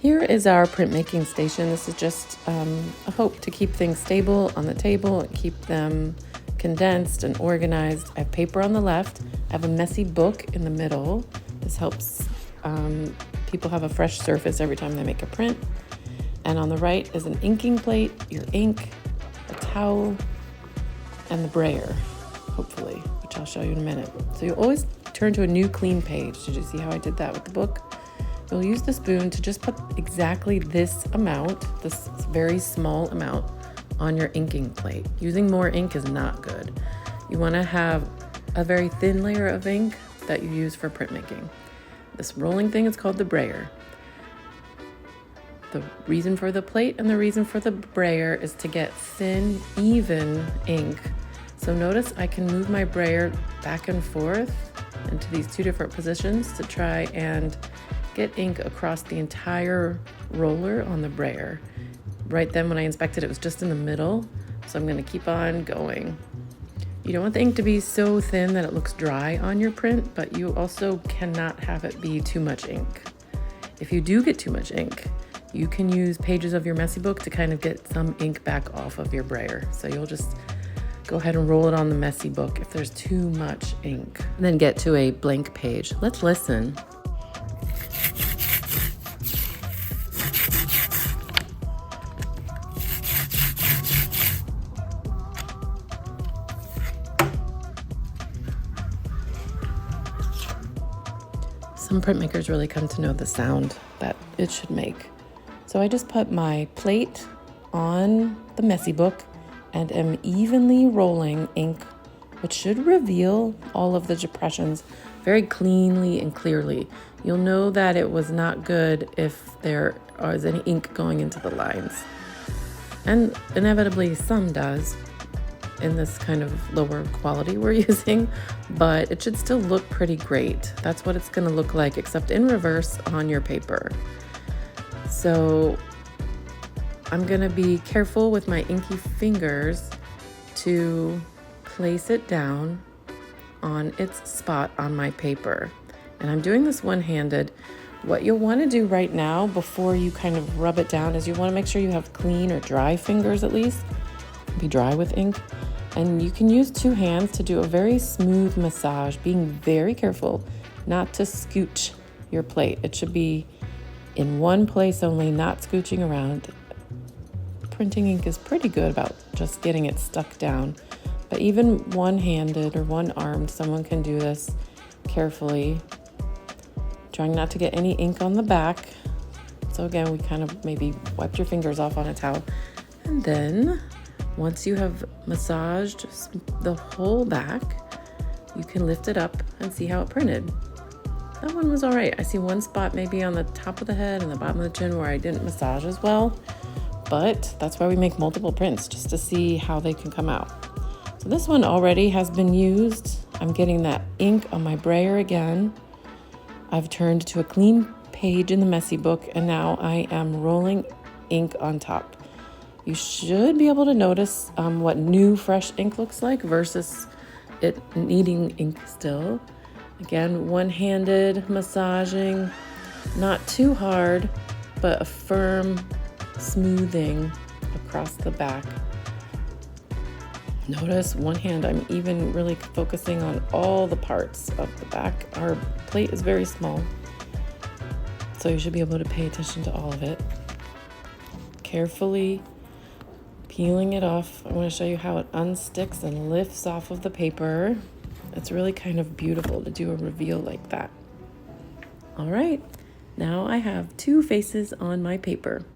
Here is our printmaking station. This is just a hope to keep things stable on the table and keep them condensed and organized. I have paper on the left. I have a messy book in the middle. This helps people have a fresh surface every time they make a print. And on the right is an inking plate, your ink, a towel, and the brayer, hopefully, which I'll show you in a minute. So you always turn to a new clean page. Did you see how I did that with the book? You'll use the spoon to just put exactly this amount, this very small amount, on your inking plate. Using more ink is not good. You want to have a very thin layer of ink that you use for printmaking. This rolling thing is called the brayer. The reason for the plate and the reason for the brayer is to get thin, even ink. So notice I can move my brayer back and forth into these two different positions to try and get ink across the entire roller on the brayer. Right then when I inspected it was just in the middle, so I'm going to keep on going. You don't want the ink to be so thin that it looks dry on your print, but you also cannot have it be too much ink. If you do get too much ink, you can use pages of your messy book to kind of get some ink back off of your brayer. So you'll just go ahead and roll it on the messy book if there's too much ink. And then get to a blank page. Let's listen. Some printmakers really come to know the sound that it should make. So I just put my plate on the messy book and am evenly rolling ink, which should reveal all of the depressions very cleanly and clearly. You'll know that it was not good if there is any ink going into the lines. And inevitably some does in this kind of lower quality we're using, but it should still look pretty great. That's what it's gonna look like, except in reverse on your paper. So I'm gonna be careful with my inky fingers to place it down on its spot on my paper. And I'm doing this one-handed. What you'll wanna do right now before you kind of rub it down is you wanna make sure you have clean or dry fingers at least. Be dry with ink. And you can use two hands to do a very smooth massage, being very careful not to scooch your plate. It should be in one place only, not scooching around. Printing ink is pretty good about just getting it stuck down. But even one-handed or one-armed, someone can do this carefully, trying not to get any ink on the back. So again, we kind of maybe wiped your fingers off on a towel. And then once you have massaged the whole back, you can lift it up and see how it printed. That one was all right. I see one spot maybe on the top of the head and the bottom of the chin where I didn't massage as well, but that's why we make multiple prints, just to see how they can come out. So this one already has been used. I'm getting that ink on my brayer again. I've turned to a clean page in the messy book, and now I am rolling ink on top. You should be able to notice what new fresh ink looks like versus it needing ink still. Again, one-handed massaging, not too hard, but a firm smoothing across the back. Notice one hand, I'm even really focusing on all the parts of the back. Our plate is very small, so you should be able to pay attention to all of it. Carefully peeling it off. I want to show you how it unsticks and lifts off of the paper. It's really kind of beautiful to do a reveal like that. All right, now I have two faces on my paper.